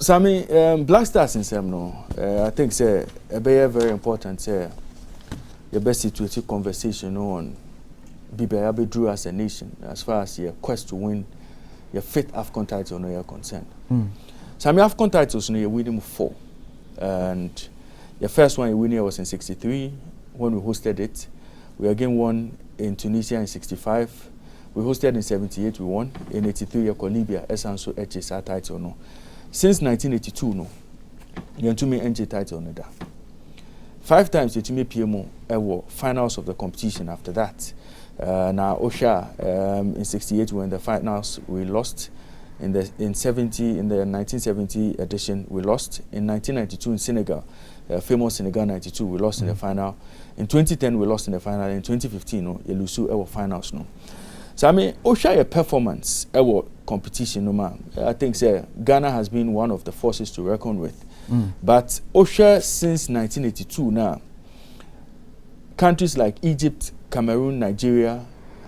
Sammy, Black Stars in some no. I think say very important. Say your best situated conversation on BBI drew as a nation as far as your quest to win your fifth AFCON title no your concern. Sammy AFCON titles no you winning 4, and your first one you winning was in '63 when we hosted it. We again won in Tunisia in '65. We hosted in '78. We won in '83. Your Libya, Esanso HSR title no. Since 1982, no, you to me NG title no da. 5 times you to me PMO ever finals of the competition after that. Now Osha in '68 when the finals we lost. In the 1970 edition we lost. In 1992 in Senegal, famous Senegal '92 we lost in the final. In 2010 we lost in the final. In 2015 no, you lose ever finals no. So I mean, Osha performance ever competition no man. I think say Ghana has been one of the forces to reckon with. But Osha since 1982 now, countries like Egypt, Cameroon, Nigeria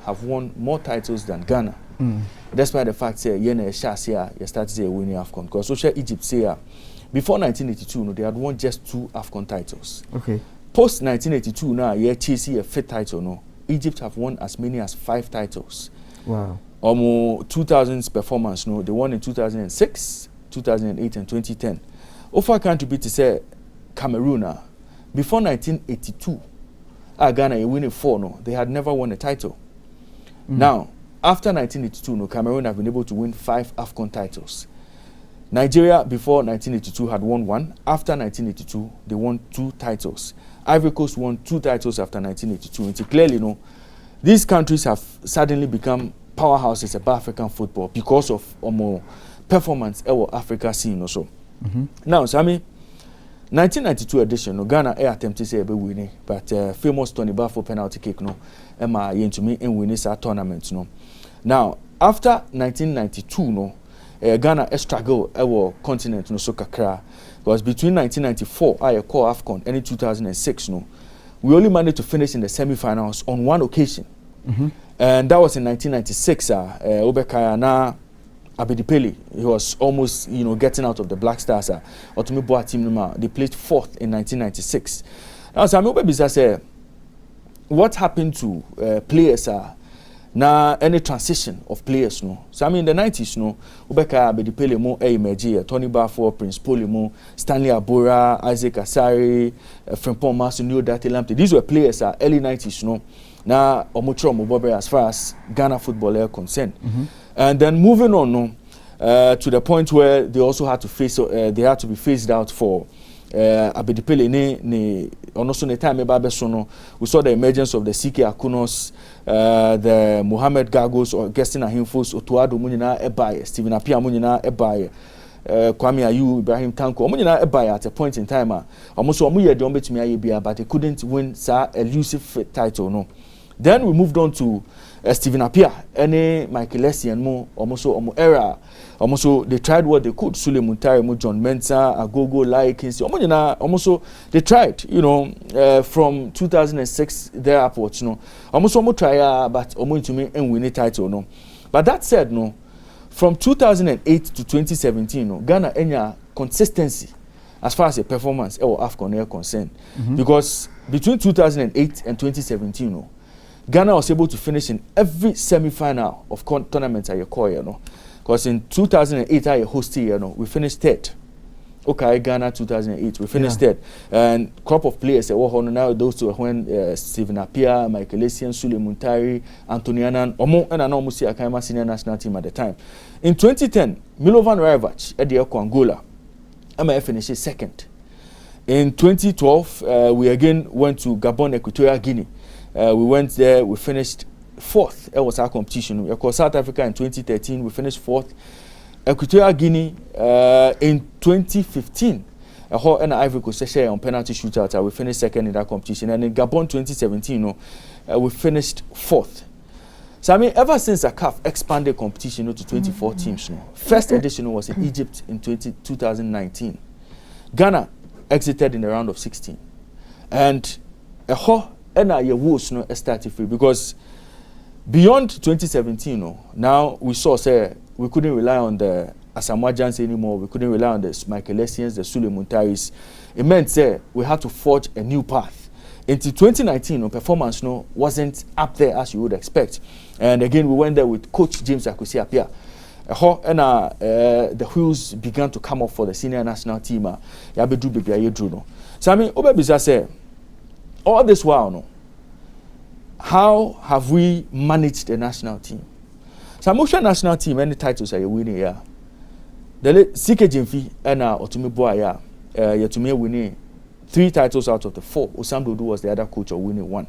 have won more titles than Ghana. Despite the fact say you started say winning AFCON because Osha Egypt say before 1982 no, they had won just 2 AFCON titles. Okay. Post 1982 now, chasing a 5th title no. Egypt have won as many as 5 titles. Wow. 2000's performance, no, they won in 2006, 2008, and 2010. Ofa country to say Cameroon, before 1982, Ghana you winning 4, no, they had never won a title. Now, after 1982, no, Cameroon have been able to win 5 AFCON titles. Nigeria before 1982 had won 1. After 1982, they won 2 titles. Ivory Coast won 2 titles after 1982. And clearly, no, these countries have suddenly become powerhouses of African football because of more performance in Africa scene also. Now, so I mean, 1992 edition, no, Ghana attempted to say be winning, but famous Tony Bafo penalty kick, no, Emma Yentumi in winning that tournament, no. Now, after 1992, no, Ghana struggle our continent no so kakra because between 1994 I call AFCON and in 2006 no we only managed to finish in the semi-finals on 1 occasion. And that was in 1996 Obekaya na Abedi he was almost getting out of the Black Stars Otumi Boa team number they placed 4th in 1996. Now so Obebisa say what happened to players na any transition of players no. So I mean in the 90s no, Ubeka Abedi mo emerge Tony Bafo, Prince Poli mo, Stanley Abura, Isaac Asari, Frimpong Masu, Neo Dati Lamptey. These were players early 90s no. Na omucho mobobe as far as Ghana football are concerned. And then moving on no, to the point where they also had to face they had to be phased out for Abedi ne also the time we saw the emergence of the CK Akunos, the Mohamed Gagos or Gestin Ahimfos, Otuado Munina Ebaye, Stephen Apia Munina Ebaye, Kwame Ayu, Ibrahim Tanko, Munina Ebaye at a point in time. Almost one year don't bet me but they couldn't win sa elusive title no. Then we moved on to Stephen Apia, any Michael Essien mo, almost era. Almost they tried what they could. Sule Muntari, John Mensah, Agogo, Lai Kinsey. Almost they tried, from 2006 there upwards, no. Almost try, but almost to me and win a title, no. But that said, no, from 2008 to 2017, no, Ghana any consistency as far as the performance or AFCON are concerned, because between 2008 and 2017, no, Ghana was able to finish in every semi-final of tournaments at Yokoya, no. Because in 2008, I hosted, we finished 3rd. Okay, Ghana 2008, we finished 3rd. And crop of players, now those two when Stephen Apia, Michael Essien, Sule Muntari, Antoniana, and I almost see Akaima senior national team at the time. In 2010, Milovan Rajevac at the Angola, I finished 2nd. In 2012, we again went to Gabon, Equatorial Guinea. We went there, we finished 4th. It was our competition. We called South Africa in 2013. We finished 4th. Equatorial Guinea in 2015. And Ivory Coast share on penalty shootout. We finished 2nd in that competition. And in Gabon 2017, we finished 4th. So I mean, ever since the CAF expanded competition to 24 teams, first edition was in Egypt in 2019. Ghana exited in the round of 16. And your woes started free because beyond 2017, now we saw say we couldn't rely on the Asamoah Gyansi anymore. We couldn't rely on the Michael Essien, the Sule Muntaris. It meant we had to forge a new path. Into 2019, performance wasn't up there as you would expect. And again, we went there with Coach James Akwesi Appiah. The wheels began to come up for the senior national team. So I mean, Obebisa say, all this while, how have we managed the national team? So I'm national team, any titles are you winning here? The CK Jemfi and Otumi Boya, Yetumi winning 3 titles out of the 4. Osam Dodo was the other coach of winning 1.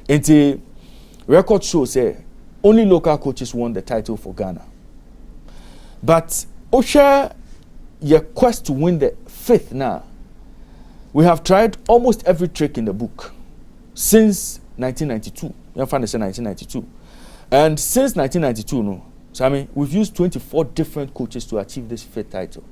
And the record shows only local coaches won the title for Ghana. But Osha, your quest to win the 5th now, we have tried almost every trick in the book since 1992. You find it in 1992. And since 1992, so I mean, we've used 24 different coaches to achieve this 5th title.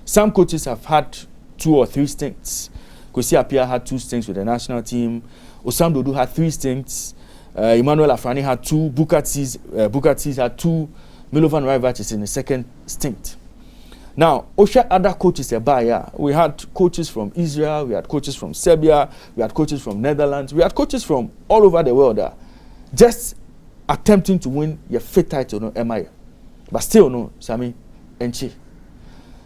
Some coaches have had 2 or 3 stints. Kwesi Appiah had 2 stints with the national team. Osam Dodo had 3 stints. Emmanuel Afrani had 2. Bukatis had 2. Milovan Raivac is in the 2nd stint. Now, Osha other coaches we had coaches from Israel, we had coaches from Serbia, we had coaches from Netherlands, we had coaches from all over the world just attempting to win your 5th title, MI. But still, Sami, Enchi.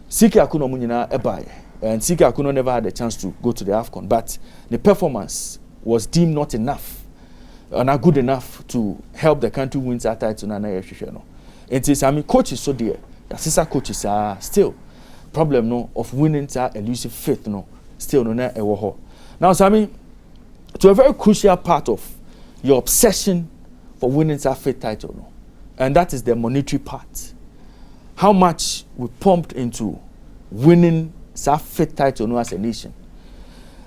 Siki Akuno Munina Ebaye. And Siki Akuno never had a chance to go to the AFCON, but the performance was deemed not enough, not good enough to help the country win that title. And I mean, coaches so dear. The sister coaches are still problem of winning that elusive 5th still na ewo. Now Sammy, to a very crucial part of your obsession for winning that 5th title and that is the monetary part. How much we pumped into winning that 5th title as a nation.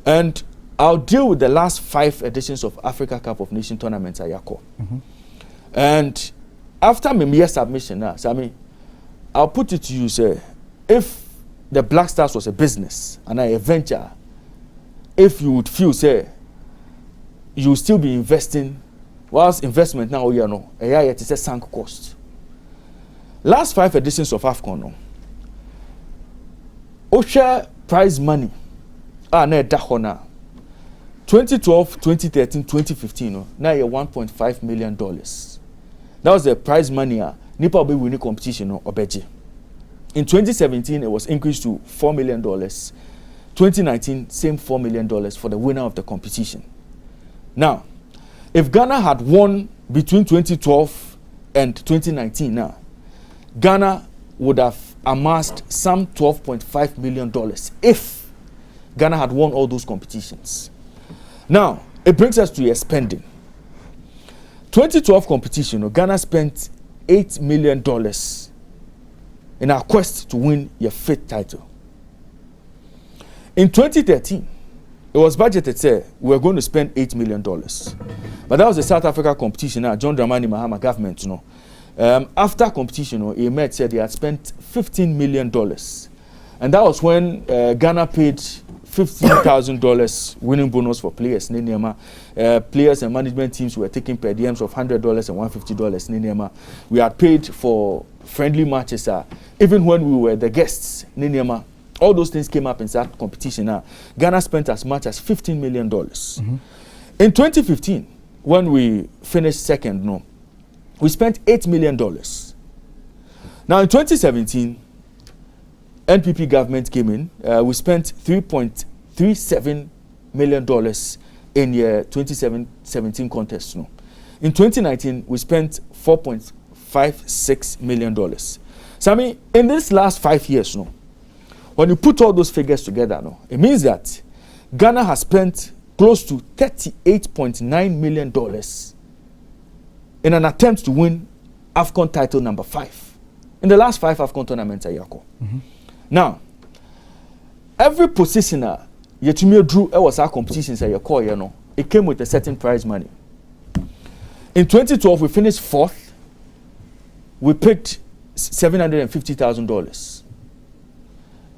And I'll deal with the last 5 editions of Africa Cup of Nations tournaments at Yako. And after my submission Sammy, I'll put it to you, say, if the Black Stars was a business and a venture, if you would feel, say, you will still be investing, whilst investment now, it is a sunk cost. Last 5 editions of AFCON, Osha prize money, na dahona, 2012, 2013, 2015, now you're $1.5 million. That was the prize money. Nipa will be winning competition Obeji. In 2017, it was increased to $4 million. 2019, same $4 million for the winner of the competition. Now, if Ghana had won between 2012 and 2019 now, Ghana would have amassed some $12.5 million if Ghana had won all those competitions. Now, it brings us to your spending. 2012 competition, Ghana spent $8 million in our quest to win your 5th title. In 2013, it was budgeted, say, we were going to spend $8 million. But that was the South Africa competition, John Dramani Mahama government, after competition, he met, said he had spent $15 million. And that was when Ghana paid $15,000 winning bonus for players. Players and management teams were taking per diems of $100 and $150. We had paid for friendly matches. Even when we were the guests, all those things came up in that competition. Ghana spent as much as $15 million. In 2015, when we finished 2nd, we spent $8 million. Now in 2017, NPP government came in. We spent $3.37 million in the 2017 contest. In 2019, we spent $4.56 million. So I mean, in this last 5 years, when you put all those figures together, it means that Ghana has spent close to $38.9 million in an attempt to win AFCON title number 5 in the last 5 AFCON tournaments at Yako. Now, every positioner Yetumi drew was our competitions at Yako, it came with a certain prize money. In 2012, we finished 4th. We picked $750,000.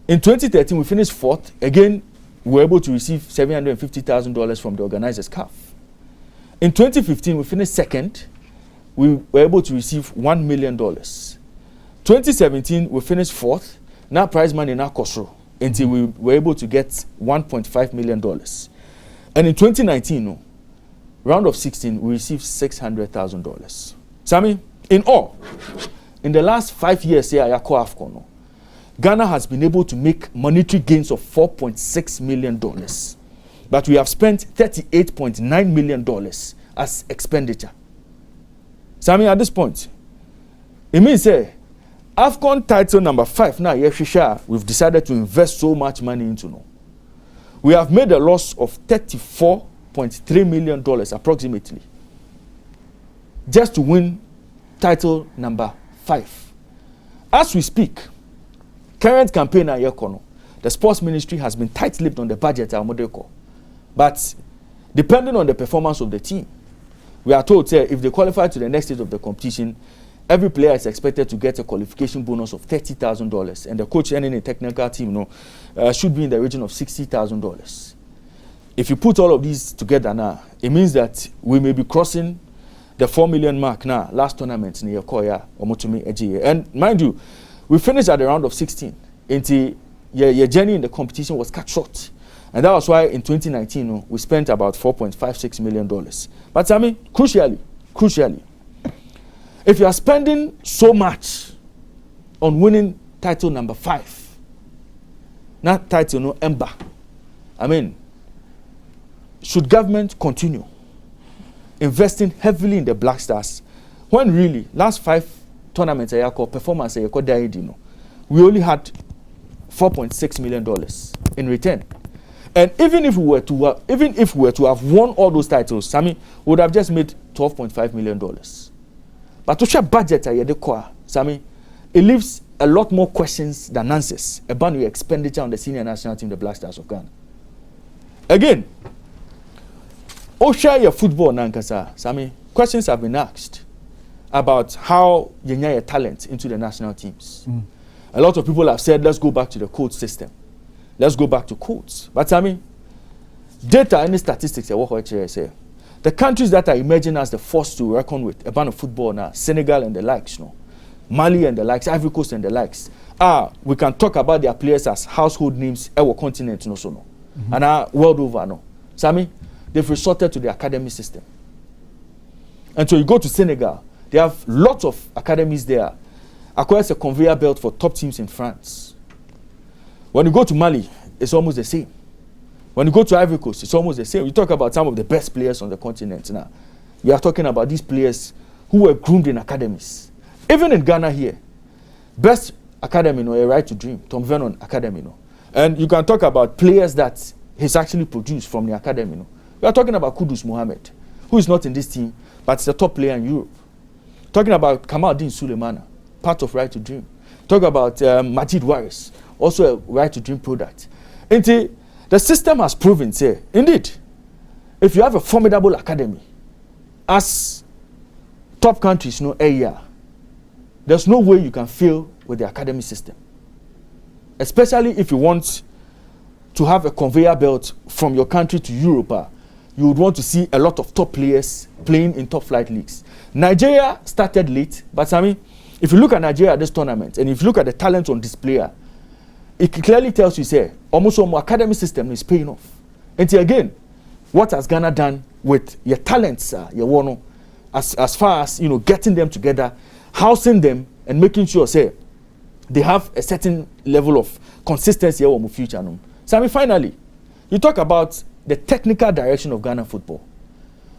In 2013, we finished 4th. Again, we were able to receive $750,000 from the organizers CAF. In 2015, we finished 2nd. We were able to receive $1 million. 2017, we finished 4th. Now prize money now cost until we were able to get $1.5 million. And in 2019, no, round of 16, we received $600,000. Sammy, in all, in the last 5 years here at AFCON, Ghana has been able to make monetary gains of $4.6 million. But we have spent $38.9 million as expenditure. Sammy, at this point, it means AFCON title number 5 now, we've decided to invest so much money into now. We have made a loss of $34.3 million approximately just to win title number 5. As we speak, current campaign the sports ministry has been tight-lipped on the budget. But depending on the performance of the team, we are told if they qualify to the next stage of the competition, every player is expected to get a qualification bonus of $30,000, and the coach and the technical team should be in the region of $60,000. If you put all of these together now, it means that we may be crossing the 4 million mark now. Last tournament near Koya or Motumi Eji, and mind you, we finished at the round of 16. Until your journey in the competition was cut short, and that was why in 2019 we spent about $4.56 million. But I mean, crucially, if you are spending so much on winning title number 5, not title Ember, I mean, should government continue investing heavily in the Black Stars when really last 5 tournaments performance we only had $4.6 million in return? And even if we were to have won all those titles, Sammy would have just made $12.5 million. But to share budget Sammy, it leaves a lot more questions than answers about your expenditure on the senior national team, the Black Stars of Ghana. Again, share your football nankasa, Sammy. Questions have been asked about how you get your talent into the national teams. A lot of people have said, let's go back to the coach system. Let's go back to codes. But I mean, data and statistics, the countries that are emerging as the force to reckon with about football now, Senegal and the likes, Mali and the likes, Ivory Coast and the likes. We can talk about their players as household names our continent, and world over. No. So I mean, they've resorted to the academy system. And so you go to Senegal, they have lots of academies there. Acquires a conveyor belt for top teams in France. When you go to Mali, it's almost the same. When you go to Ivory Coast, it's almost the same. You talk about some of the best players on the continent now. We are talking about these players who were groomed in academies. Even in Ghana here, best academy, a Right to Dream, Tom Vernon Academy. And you can talk about players that he's actually produced from the academy. We are talking about Kudus Mohammed, who is not in this team, but is a top player in Europe. Talking about Kamal Din Suleimana, part of Right to Dream. Talk about Majid Waris, also a Right to Dream product. And the system has proven, indeed, if you have a formidable academy, as top countries know, there's no way you can fail with the academy system. Especially if you want to have a conveyor belt from your country to Europe, you would want to see a lot of top players playing in top flight leagues. Nigeria started late, but I mean, if you look at Nigeria at this tournament, and if you look at the talent on display, it clearly tells you, almost some academy system is paying off. And again, what has Ghana done with your talents, as far as getting them together, housing them, and making sure they have a certain level of consistency in the future. So I mean, finally, you talk about the technical direction of Ghana football.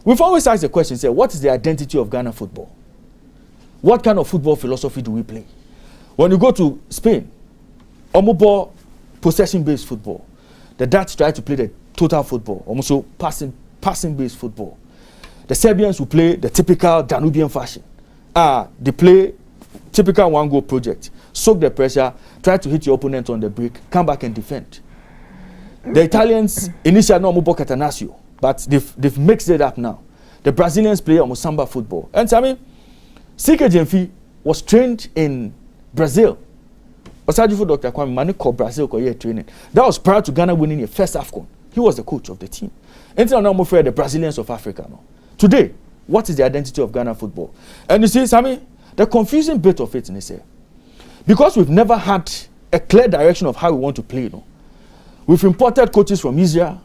We've always asked the question, what is the identity of Ghana football? What kind of football philosophy do we play? When you go to Spain, almost possession-based football. The Dutch try to play the total football, almost passing-based football. The Serbians will play the typical Danubian fashion. They play typical one-goal project. Soak the pressure, try to hit your opponent on the break, come back and defend. The Italians initially no more Catanaccio, but they've mixed it up now. The Brazilians play almost samba football. And I mean, CK Jemfi was trained in Brazil. Osajifo Dr. Kwame Mane called Brazil training. That was prior to Ghana winning the first AFCON. He was the coach of the team. And now I'm afraid the Brazilians of Africa. No. Today, what is the identity of Ghana football? And you see, Sammy, the confusing bit of it, because we've never had a clear direction of how we want to play. We've imported coaches from Israel,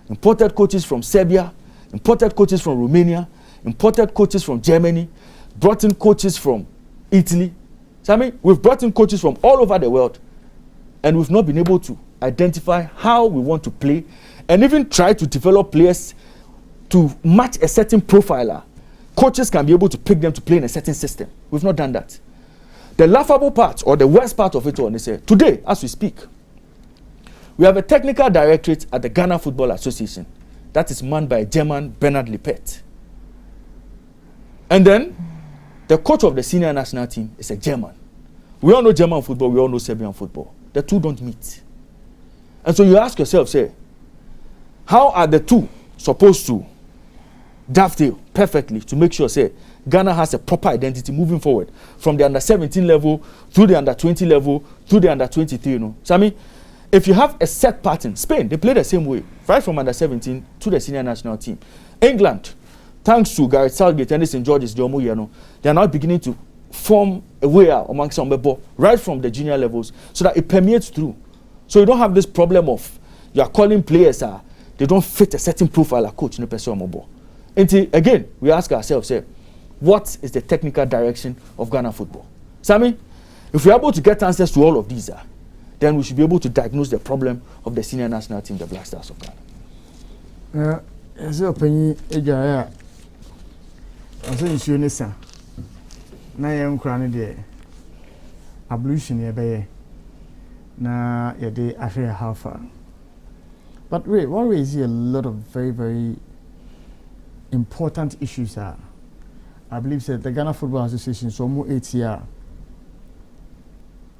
imported coaches from Serbia, imported coaches from Romania, imported coaches from Germany, brought in coaches from Italy. So I mean, we've brought in coaches from all over the world, and we've not been able to identify how we want to play, and even try to develop players to match a certain profiler. Coaches can be able to pick them to play in a certain system. We've not done that. The laughable part, or the worst part of it all, is today, as we speak, we have a technical directorate at the Ghana Football Association that is manned by German Bernard Lippert. And then, the coach of the senior national team is a German. We all know German football, we all know Serbian football. The two don't meet. And so you ask yourself, say, how are the two supposed to dovetail perfectly to make sure, say, Ghana has a proper identity moving forward from the under-17 level through the under-20 level through the under-23, So I mean, if you have a set pattern, Spain, they play the same way, right from under-17 to the senior national team. England, thanks to Gareth Southgate and St. George's, they are now beginning to form a way amongst some people right from the junior levels so that it permeates through. So you don't have this problem of you are calling players, they don't fit a certain profile a coach in the person. Until again, we ask ourselves, what is the technical direction of Ghana football? So I mean, if we're able to get answers to all of these, then we should be able to diagnose the problem of the senior national team, the Black Stars of Ghana. As your opinion, I say, you na yɛn nkura ne deɛ ablution yɛ bɛyɛ na yɛde ahwɛ how far. But wait, what raise a lot of very, very important issues are. I believe that the Ghana Football Association, so more 8 years,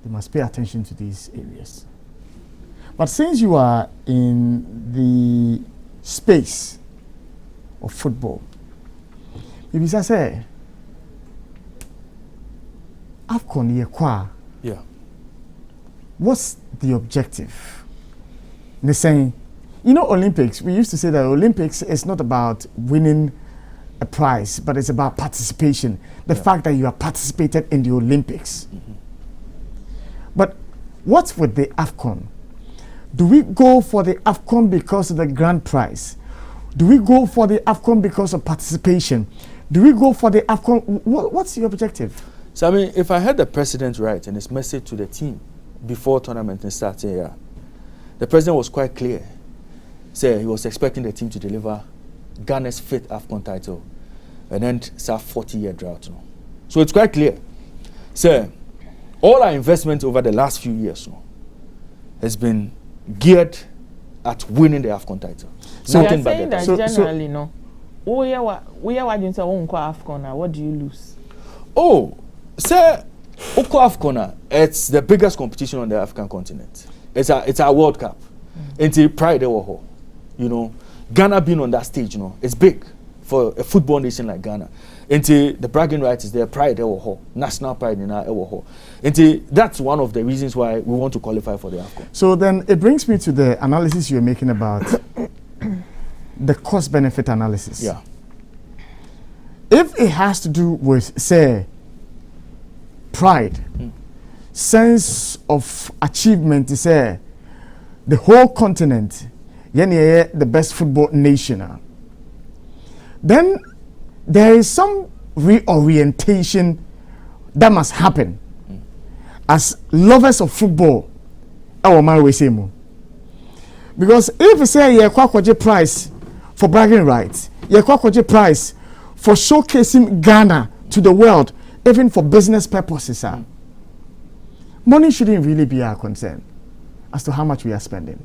they must pay attention to these areas. But since you are in the space of football, maybe I say, AFCON yekwa. Yeah. What's the objective? They're saying, you know, Olympics, we used to say that Olympics is not about winning a prize, but it's about participation. The fact that you have participated in the Olympics. Mm-hmm. But what's with the AFCON? Do we go for the AFCON because of the grand prize? Do we go for the AFCON because of participation? Do we go for the AFCON? What's your objective? So I mean, if I heard the president right and his message to the team before tournament started, the president was quite clear. Say he was expecting the team to deliver Ghana's 5th AFCON title and then serve 40-year drought. So it's quite clear. So all our investment over the last few years has been geared at winning the AFCON title. So you're saying that generally, no. We are AFCON. What do you lose? Oh, say Oko AFCON, it's the biggest competition on the African continent. It's a World Cup. It's a pride, you know. Ghana being on that stage, it's big for a football nation like Ghana. Until the bragging rights is their pride, national pride in our Until that's one of the reasons why we want to qualify for the AFCON. So then it brings me to the analysis you're making about the cost-benefit analysis. Yeah. If it has to do with, say, pride, sense of achievement, to say, the whole continent, the best football nation, then there is some reorientation that must happen as lovers of football. Because if you say you have prize for bragging rights, you have prize for showcasing Ghana to the world, even for business purposes, money shouldn't really be our concern as to how much we are spending.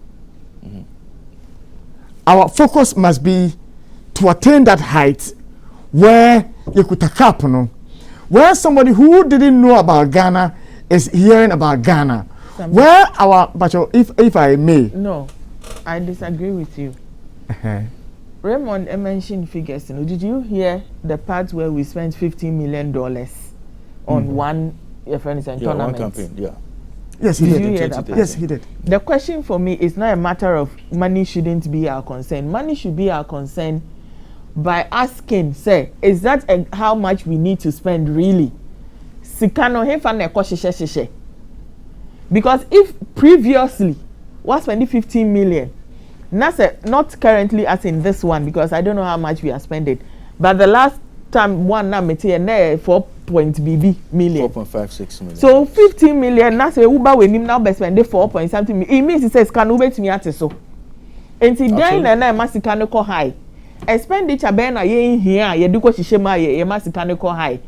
Our focus must be to attain that height where you could take up, where somebody who didn't know about Ghana is hearing about Ghana. Where our, but if I may. No, I disagree with you. Raymond mentioned figures. Did you hear the part where we spent $15 million on one tournament? One campaign, yeah. Yes, he did. You hear that part? Yes, he did. The question for me is not a matter of money shouldn't be our concern. Money should be our concern by asking, say, is that how much we need to spend really? Sikano hefane ko sheshe. Because if previously was spending 15 million, not currently as in this one, because I don't know how much we are spending, but the last time one now material 4.BB million. 4.56 million. So 15 million, that's a Uber when him now be spending 4 something. It means he says can Uber to me at so. And see then and I must mechanical high. Expenditure ben ye here, ye do what she ye mechanical high.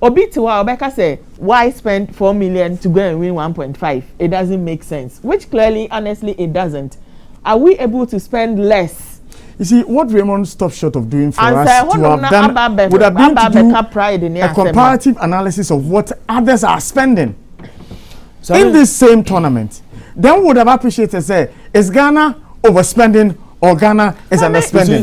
Obi to our Becca say, why spend 4 million to go and win 1.5? It doesn't make sense. Which clearly, honestly, it doesn't. Are we able to spend less? You see, what Raymond stopped short of doing for And us say, to have done would have been to do a comparative analysis of what others are spending in this same tournament. Then would have appreciated say, is Ghana overspending or Ghana is underspending?